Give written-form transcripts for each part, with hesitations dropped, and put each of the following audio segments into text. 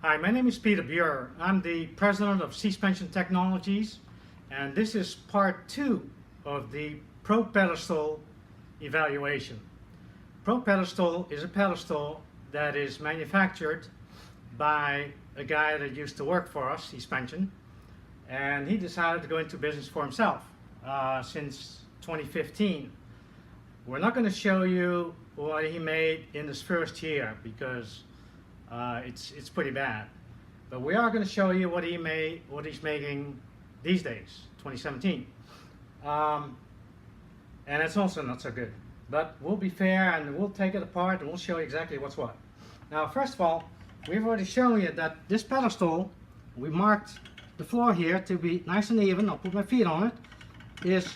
Hi, my name is Peter Buer. I'm the president of Suspension Technologies, and this is part 2 of the ProPedestal evaluation. ProPedestal is a pedestal that is manufactured by a guy that used to work for us, Suspension, and he decided to go into business for himself since 2015. We're not going to show you what he made in his first year because it's pretty bad, but we are going to show you what he's making these days, 2017, and it's also not so good. But we'll be fair and we'll take it apart and we'll show you exactly what's what. Now, first of all, we've already shown you that this pedestal, we marked the floor here to be nice and even. I'll put my feet on it. Is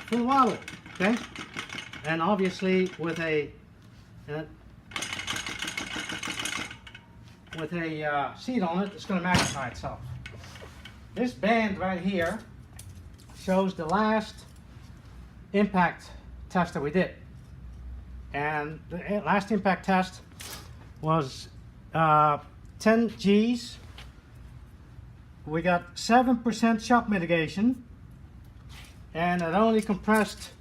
full wobble, okay? And obviously with a seat on it, it's going to magnify itself. This band right here shows the last impact test that we did, and the last impact test was 10 G's. We got 7% shock mitigation, and it only compressed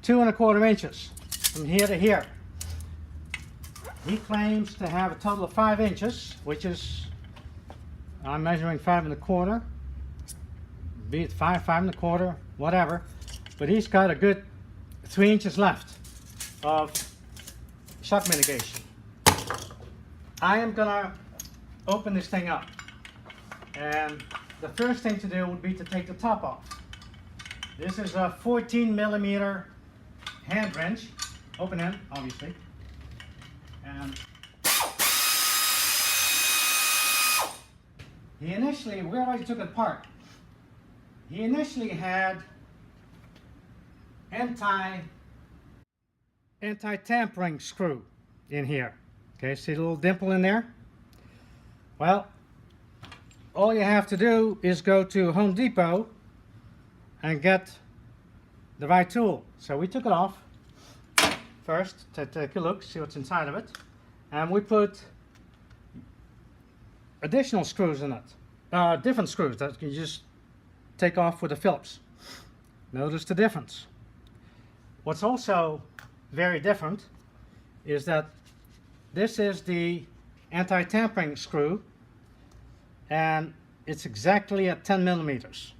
2 1/4 inches from here to here. He claims to have a total of 5 inches, which is, I'm measuring 5 1/4, be it 5, 5 1/4, whatever, but he's got a good 3 inches left of shock mitigation. I am gonna open this thing up, and the first thing to do would be to take the top off. This is a 14mm hand wrench, open end, obviously. And he initially, we already took it apart. He initially had anti-tampering screw in here. Okay, see the little dimple in there? Well, all you have to do is go to Home Depot and get the right tool. So we took it off first to take a look, see what's inside of it, and we put additional screws in it, different screws that you just take off with the Phillips. Notice the difference. What's also very different is that this is the anti-tampering screw, and it's exactly at 10mm.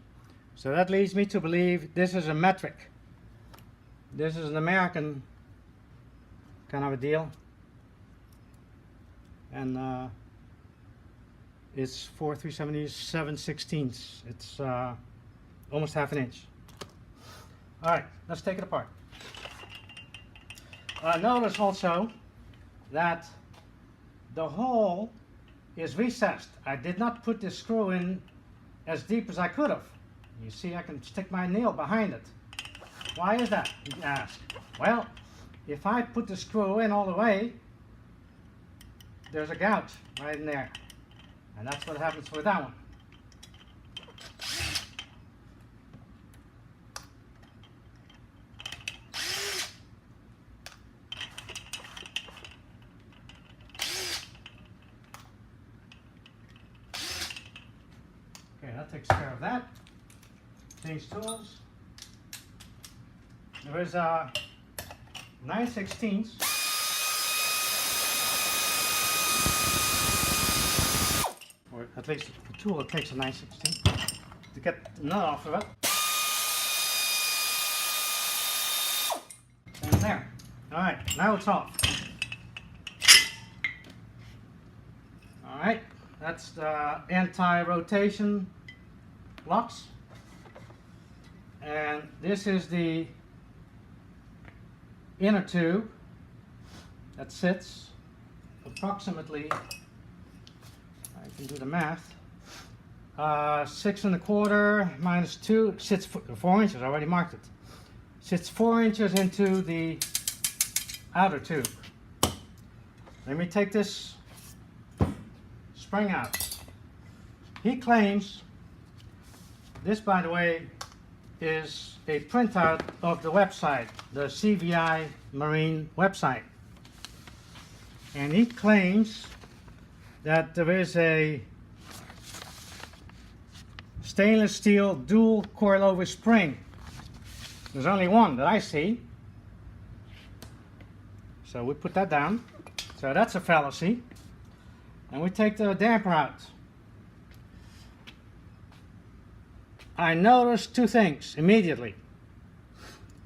So that leads me to believe this is a metric. This is an American kind of a deal, and it's 4 3/77/16. It's almost ½ an inch. All right, let's take it apart. Notice also that the hole is recessed. I did not put this screw in as deep as I could have. You see, I can stick my nail behind it. Why is that, you ask? Well, if I put the screw in all the way, there's a gouge right in there. And that's what happens with that one. Okay, that takes care of that. Change tools. There is a 9/16. Or at least the tool that takes a 9/16 to get the nut off of it. And there. Alright, now it's off. Alright, that's the anti-rotation locks. And this is the inner tube that sits approximately, I can do the math, 6 1/4 minus 2, sits 4 inches, I already marked it. Sits 4 inches into the outer tube. Let me take this spring out. He claims, this by the way is a printout of the website, the CVI Marine website. And he claims that there is a stainless steel dual coilover spring. There's only one that I see. So we put that down. So that's a fallacy. And we take the damper out. I noticed two things immediately.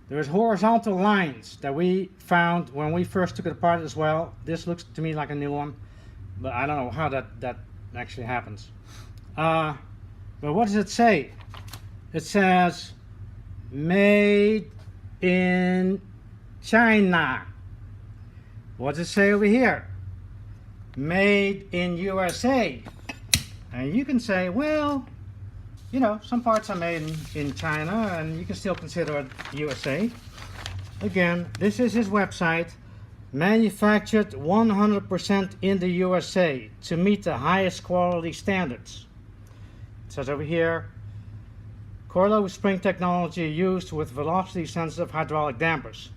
There's horizontal lines that we found when we first took it apart as well. This looks to me like a new one, but I don't know how that actually happens. But what does it say? It says made in China. What does it say over here? Made in USA. And you can say, well, you know, some parts are made in China and you can still consider it USA. Again, this is his website. Manufactured 100% in the USA to meet the highest quality standards. It says over here, coilover spring technology used with velocity sensitive hydraulic dampers.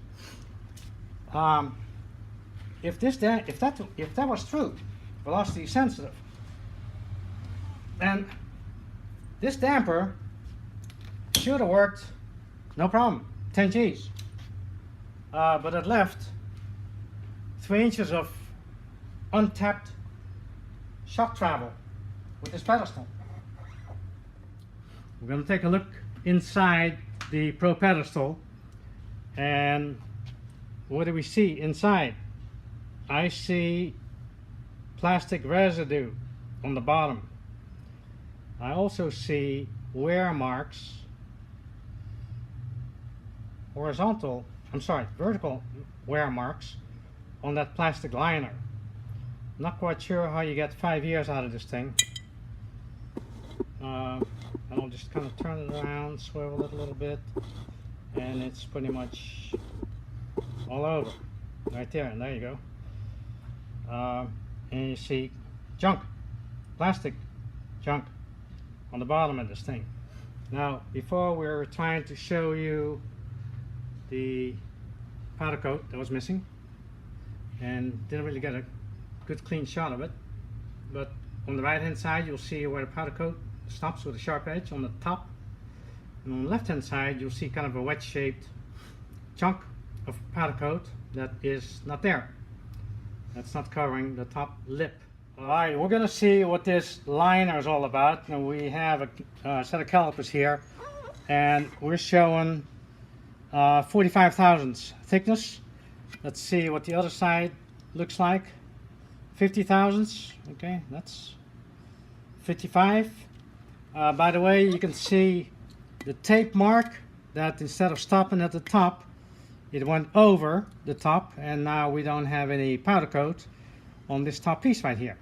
If that was true, velocity sensitive, then this damper should have worked, no problem, 10 Gs. But it left 3 inches of untapped shock travel with this pedestal. We're going to take a look inside the ProPedestal, and what do we see inside? I see plastic residue on the bottom. I also see wear marks, vertical wear marks on that plastic liner. I'm not quite sure how you get 5 years out of this thing. And I'll just kind of turn it around, swivel it a little bit, and it's pretty much all over. Right there, and there you go. And you see junk, plastic junk on the bottom of this thing. Now, before we were trying to show you the powder coat that was missing, and didn't really get a good clean shot of it, but on the right hand side you'll see where the powder coat stops with a sharp edge on the top, and on the left hand side you'll see kind of a wedge shaped chunk of powder coat that is not there. That's not covering the top lip. Alright, we're going to see what this liner is all about. And we have a set of calipers here, and we're showing 45 thousandths thickness. Let's see what the other side looks like. 50 thousandths, okay, that's 55. By the way, you can see the tape mark that instead of stopping at the top, it went over the top, and now we don't have any powder coat on this top piece right here.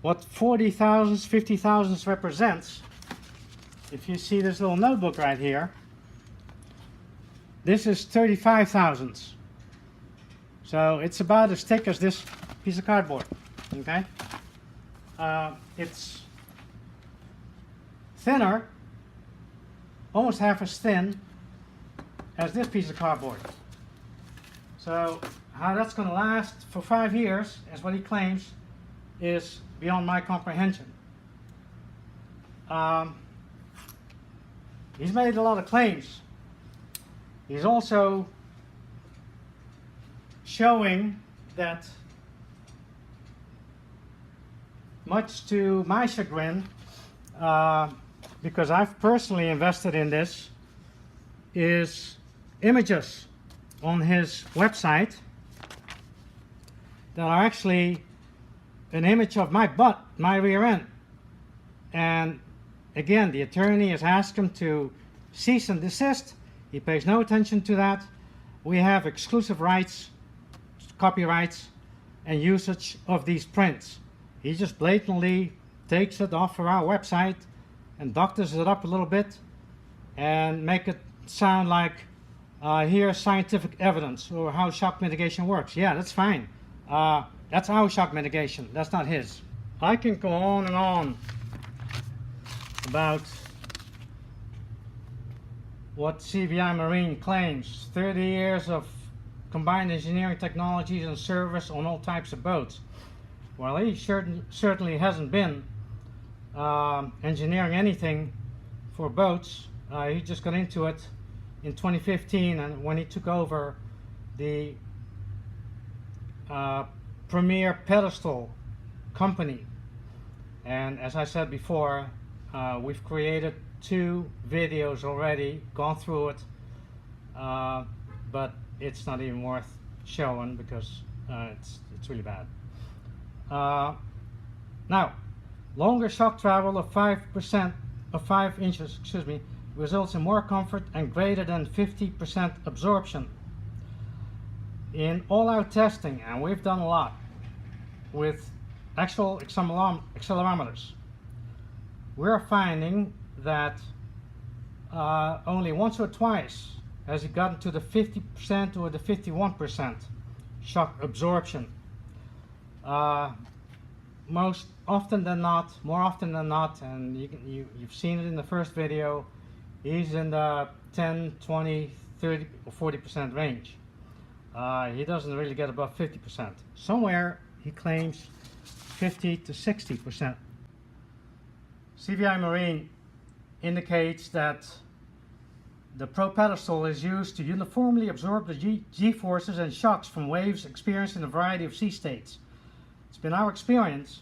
What 40 thousandths, 50 thousandths represents, if you see this little notebook right here, this is 35 thousandths. So it's about as thick as this piece of cardboard, okay? It's thinner, almost half as thin as this piece of cardboard. So how that's going to last for 5 years, as what he claims, is beyond my comprehension. He's made a lot of claims. He's also showing that, much to my chagrin, because I've personally invested in this, is images on his website that are actually an image of my butt, my rear end. And again, the attorney has asked him to cease and desist. He pays no attention to that. We have exclusive rights, copyrights, and usage of these prints. He just blatantly takes it off of our website and doctors it up a little bit and make it sound like here's scientific evidence or how shock mitigation works. Yeah, that's fine. That's our shock mitigation. That's not his. I can go on and on about what CVI Marine claims. 30 years of combined engineering technologies and service on all types of boats. Well, he certainly hasn't been engineering anything for boats. He just got into it in 2015, and when he took over the ProPedestal company. And as I said before, we've created 2 videos already, gone through it, but it's not even worth showing because it's really bad. Now, longer shock travel of 5 inches, results in more comfort and greater than 50% absorption. In all-out testing, and we've done a lot with actual accelerometers, we're finding that only once or twice has it gotten to the 50% or the 51% shock absorption. More often than not, and you've seen it in the first video, he's in the 10, 20, 30, or 40% range. He doesn't really get above 50%. Somewhere he claims 50 to 60%. CVI Marine indicates that the ProPedestal is used to uniformly absorb the G-forces and shocks from waves experienced in a variety of sea states. It's been our experience,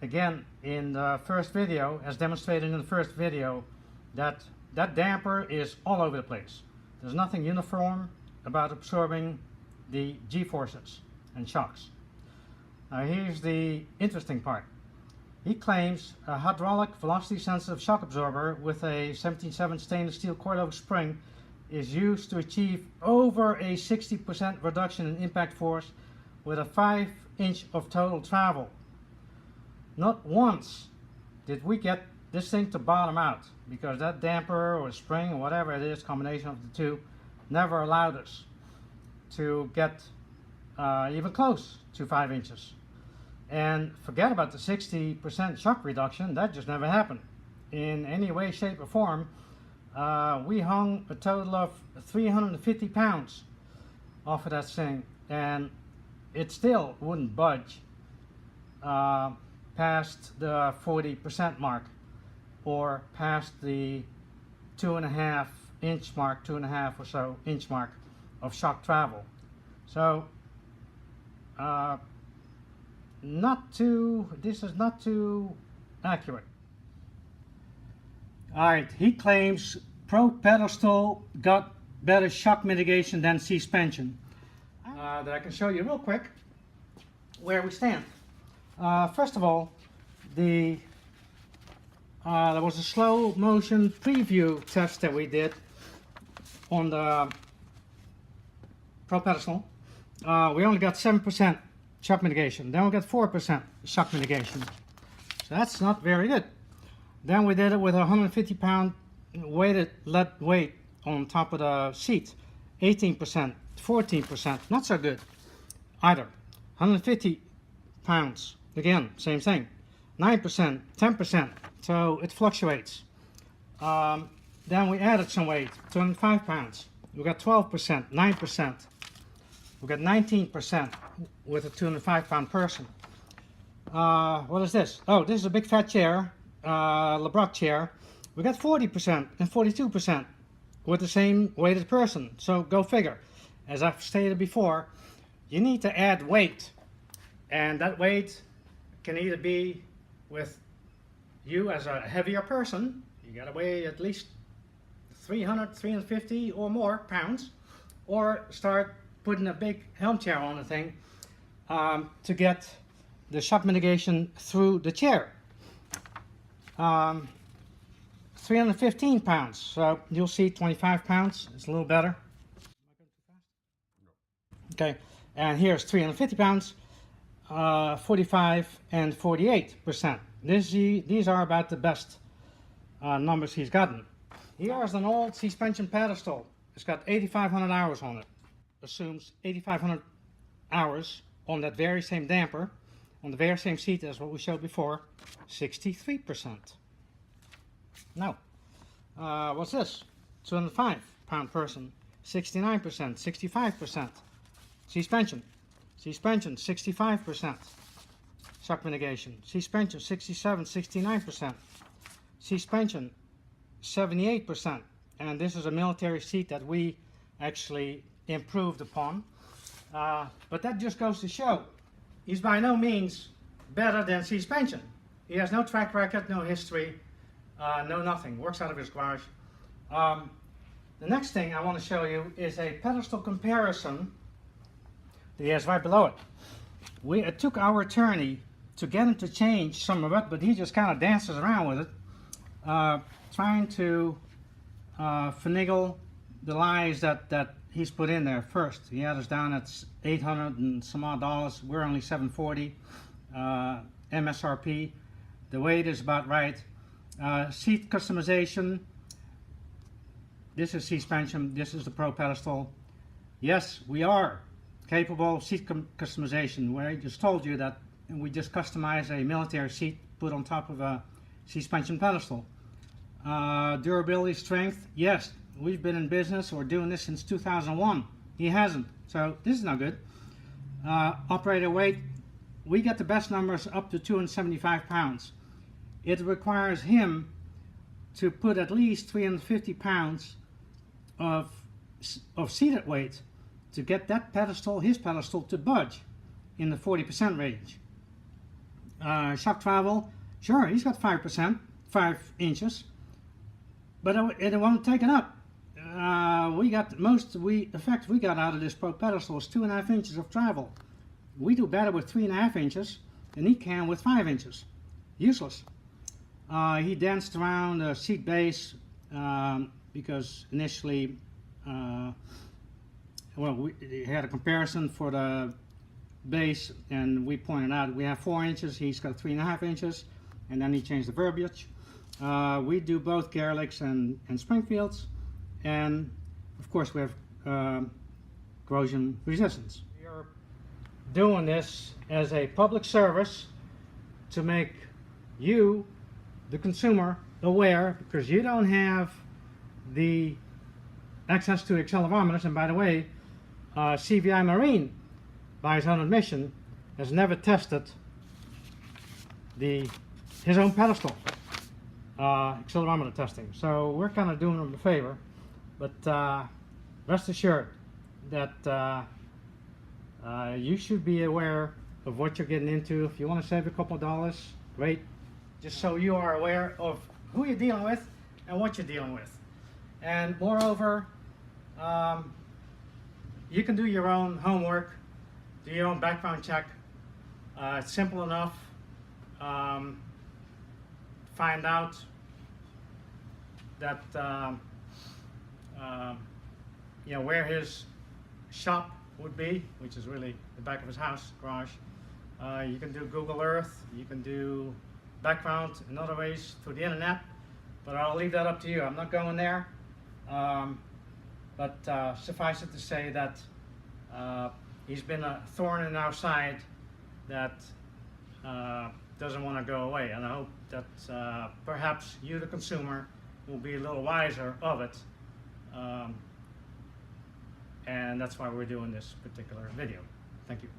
again in the first video, as demonstrated in the first video, that that damper is all over the place. There's nothing uniform about absorbing the G-forces and shocks. Now here's the interesting part. He claims a hydraulic velocity sensitive shock absorber with a 17.7 stainless steel coilover spring is used to achieve over a 60% reduction in impact force with a 5 inch of total travel. Not once did we get this thing to bottom out, because that damper or spring or whatever it is, combination of the two, never allowed us to get even close to 5 inches. And forget about the 60% shock reduction, that just never happened. In any way, shape, or form, we hung a total of 350 pounds off of that thing, and it still wouldn't budge past the 40% mark, or past the 2.5 inch mark, 2.5 or so inch mark of shock travel. So, this is not too accurate. Alright, he claims ProPedestal got better shock mitigation than suspension. That I can show you real quick where we stand. First of all, there was a slow motion preview test that we did on the ProPedestal. We only got 7% shock mitigation. Then we got 4% shock mitigation. So that's not very good. Then we did it with a 150 pound weighted lead weight on top of the seat. 18%, 14%, not so good either. 150 pounds, again, same thing. 9%, 10%, so it fluctuates. Then we added some weight, 205 pounds. We got 12%, 9%. We got 19% with a 205 pound person. What is this? Oh, this is a big fat chair, LeBrock chair. We got 40% and 42% with the same weighted person. So go figure. As I've stated before, you need to add weight. And that weight can either be with you as a heavier person. You gotta weigh at least 300, 350 or more pounds. Or start putting a big helm chair on the thing to get the shock mitigation through the chair. 315 pounds, so you'll see 25 pounds, it's a little better. Okay, and here's 350 pounds, 45 and 48%. These are about the best numbers he's gotten. Here's an old suspension pedestal. It's got 8,500 hours on it. Assumes 8,500 hours on that very same damper, on the very same seat as what we showed before, 63%. Now, what's this? 205 pound person, 69%, 65%. Suspension. Suspension 65%. Shock mitigation. Suspension 67, 69%. Suspension 78%. And this is a military seat that we actually improved upon. But that just goes to show he's by no means better than suspension. He has no track record, no history, no nothing. Works out of his garage. The next thing I want to show you is a pedestal comparison. He is right below it. It took our attorney to get him to change some of it, but he just kind of dances around with it, trying to finagle the lies that he's put in there first. He had us down at 800 and some odd dollars. We're only 740 MSRP. The weight is about right. Seat customization. This is suspension. This is the ProPedestal. Yes, we are capable of seat customization, where I just told you that we just customize a military seat put on top of a suspension pedestal. Durability, strength, yes, we've been in business or doing this since 2001. He hasn't, so this is not good. Operator weight, we get the best numbers up to 275 pounds. It requires him to put at least 350 pounds of seated weight to get that pedestal, his pedestal, to budge in the 40% range. Shock travel, sure, he's got 5%, 5 inches, but it won't take it up. We got the effect we got out of this ProPedestal was 2.5 inches of travel. We do better with 3.5 inches than he can with 5 inches. Useless. He danced around the seat base because initially, we had a comparison for the base, and we pointed out we have 4 inches, he's got 3.5 inches, and then he changed the verbiage. We do both Garlicks and Springfields, and of course we have corrosion resistance. We are doing this as a public service to make you, the consumer, aware, because you don't have the access to accelerometers. And by the way, CVI Marine, by his own admission, has never tested his own pedestal accelerometer testing. So we're kind of doing him a favor, but rest assured that you should be aware of what you're getting into. If you want to save a couple of dollars, great. Just so you are aware of who you're dealing with and what you're dealing with. And moreover, you can do your own homework, do your own background check. It's simple enough. Find out that where his shop would be, which is really the back of his house, garage. You can do Google Earth, you can do background in other ways through the internet, but I'll leave that up to you. I'm not going there, but suffice it to say that he's been a thorn in our side that doesn't want to go away, and I hope that perhaps you, the consumer, will be a little wiser of it, and that's why we're doing this particular video. Thank you.